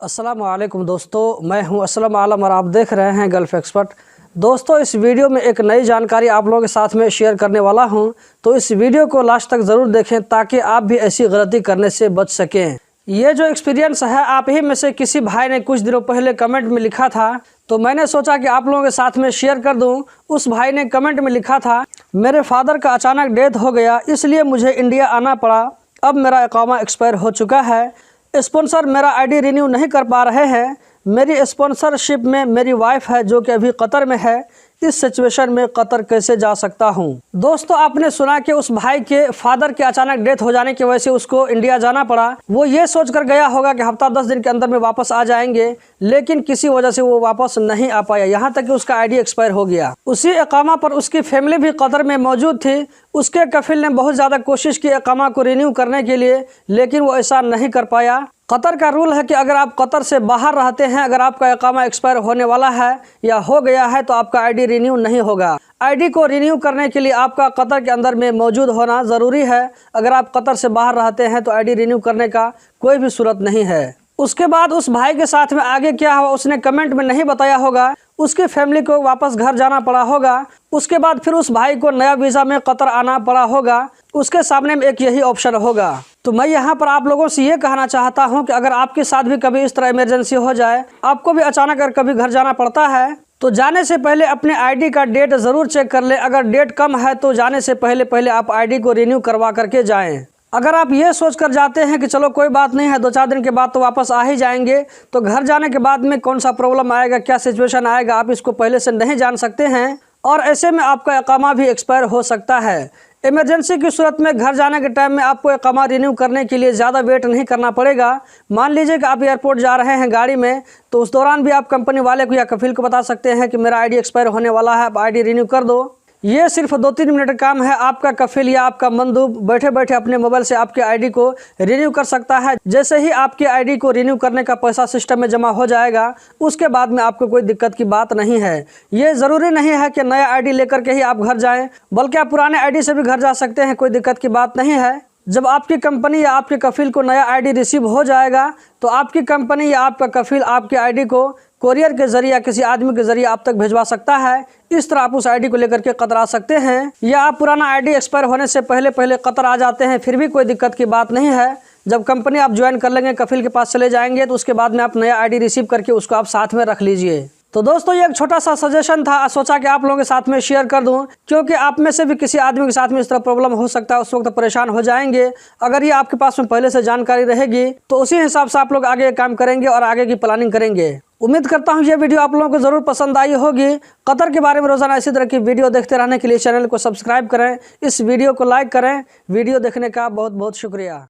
अस्सलाम वालेकुम दोस्तों, मैं हूं असलम आलम और आप देख रहे हैं गल्फ़ एक्सपर्ट। दोस्तों, इस वीडियो में एक नई जानकारी आप लोगों के साथ में शेयर करने वाला हूं, तो इस वीडियो को लास्ट तक ज़रूर देखें ताकि आप भी ऐसी गलती करने से बच सकें। ये जो एक्सपीरियंस है, आप ही में से किसी भाई ने कुछ दिनों पहले कमेंट में लिखा था, तो मैंने सोचा कि आप लोगों के साथ में शेयर कर दूं। उस भाई ने कमेंट में लिखा था, मेरे फादर का अचानक डेथ हो गया, इसलिए मुझे इंडिया आना पड़ा। अब मेरा इकामा एक्सपायर हो चुका है। स्पॉन्सर मेरा आईडी रिन्यू नहीं कर पा रहे हैं। मेरी स्पॉन्सरशिप में मेरी वाइफ है जो कि अभी कतर में है। इस सिचुएशन में कतर कैसे जा सकता हूं? दोस्तों, आपने सुना कि उस भाई के फादर के अचानक डेथ हो जाने की वजह से उसको इंडिया जाना पड़ा। वो ये सोचकर गया होगा कि हफ्ता 10 दिन के अंदर में वापस आ जाएंगे, लेकिन किसी वजह से वो वापस नहीं आ पाया, यहाँ तक कि उसका आईडी एक्सपायर हो गया। उसी इकामा पर उसकी फैमिली भी कतर में मौजूद थी। उसके कफिल ने बहुत ज़्यादा कोशिश की इकामा को रिन्यू करने के लिए, लेकिन वो ऐसा नहीं कर पाया। कतर का रूल है कि अगर आप कतर से बाहर रहते हैं, अगर आपका इकामा एक्सपायर होने वाला है या हो गया है, तो आपका आईडी रिन्यू नहीं होगा। आईडी को रिन्यू करने के लिए आपका कतर के अंदर में मौजूद होना ज़रूरी है। अगर आप कतर से बाहर रहते हैं तो आईडी रिन्यू करने का कोई भी सूरत नहीं है। उसके बाद उस भाई के साथ में आगे क्या हुआ उसने कमेंट में नहीं बताया होगा। उसकी फैमिली को वापस घर जाना पड़ा होगा। उसके बाद फिर उस भाई को नया वीज़ा में कतर आना पड़ा होगा। उसके सामने में एक यही ऑप्शन होगा। तो मैं यहाँ पर आप लोगों से ये कहना चाहता हूँ कि अगर आपके साथ भी कभी इस तरह इमरजेंसी हो जाए, आपको भी अचानक अगर कभी घर जाना पड़ता है, तो जाने से पहले अपने आईडी का डेट ज़रूर चेक कर लें। अगर डेट कम है तो जाने से पहले आप आईडी को रिन्यू करवा करके जाएं। अगर आप ये सोच कर जाते हैं कि चलो कोई बात नहीं है, 2-4 दिन के बाद तो वापस आ ही जाएंगे, तो घर जाने के बाद में कौन सा प्रॉब्लम आएगा, क्या सिचुएशन आएगा, आप इसको पहले से नहीं जान सकते हैं। और ऐसे में आपका इकामा भी एक्सपायर हो सकता है। इमरजेंसी की सूरत में घर जाने के टाइम में आपको इकामा रिन्यू करने के लिए ज़्यादा वेट नहीं करना पड़ेगा। मान लीजिए कि आप एयरपोर्ट जा रहे हैं गाड़ी में, तो उस दौरान भी आप कंपनी वाले को या कफील को बता सकते हैं कि मेरा आईडी एक्सपायर होने वाला है, आप आईडी रिन्यू कर दो। ये सिर्फ 2-3 मिनट का काम है। आपका कफील या आपका मंदूब बैठे बैठे अपने मोबाइल से आपके आईडी को रिन्यू कर सकता है। जैसे ही आपके आईडी को रिन्यू करने का पैसा सिस्टम में जमा हो जाएगा, उसके बाद में आपको कोई दिक्कत की बात नहीं है। ये ज़रूरी नहीं है कि नया आईडी लेकर के ही आप घर जाएं, बल्कि आप पुराने आईडी से भी घर जा सकते हैं, कोई दिक्कत की बात नहीं है। जब आपकी कंपनी या आपके कफील को नया आईडी रिसीव हो जाएगा, तो आपकी कंपनी या आपका कफील आपके आईडी को कोरियर के जरिए या किसी आदमी के जरिए आप तक भिजवा सकता है। इस तरह आप उस आईडी को लेकर के कतर आ सकते हैं। या आप पुराना आईडी एक्सपायर होने से पहले कतर आ जाते हैं, फिर भी कोई दिक्कत की बात नहीं है। जब कंपनी आप ज्वाइन कर लेंगे, कफील के पास चले जाएंगे, तो उसके बाद में आप नया आईडी रिसीव करके उसको आप साथ में रख लीजिए। तो दोस्तों, ये एक छोटा सा सजेशन था, सोचा कि आप लोगों के साथ में शेयर कर दूं, क्योंकि आप में से भी किसी आदमी के साथ में इस तरह प्रॉब्लम हो सकता है, उस वक्त परेशान हो जाएंगे। अगर ये आपके पास में पहले से जानकारी रहेगी, तो उसी हिसाब से आप लोग आगे काम करेंगे और आगे की प्लानिंग करेंगे। उम्मीद करता हूँ ये वीडियो आप लोगों को ज़रूर पसंद आई होगी। कतर के बारे में रोज़ाना इसी तरह की वीडियो देखते रहने के लिए चैनल को सब्सक्राइब करें, इस वीडियो को लाइक करें। वीडियो देखने का बहुत बहुत शुक्रिया।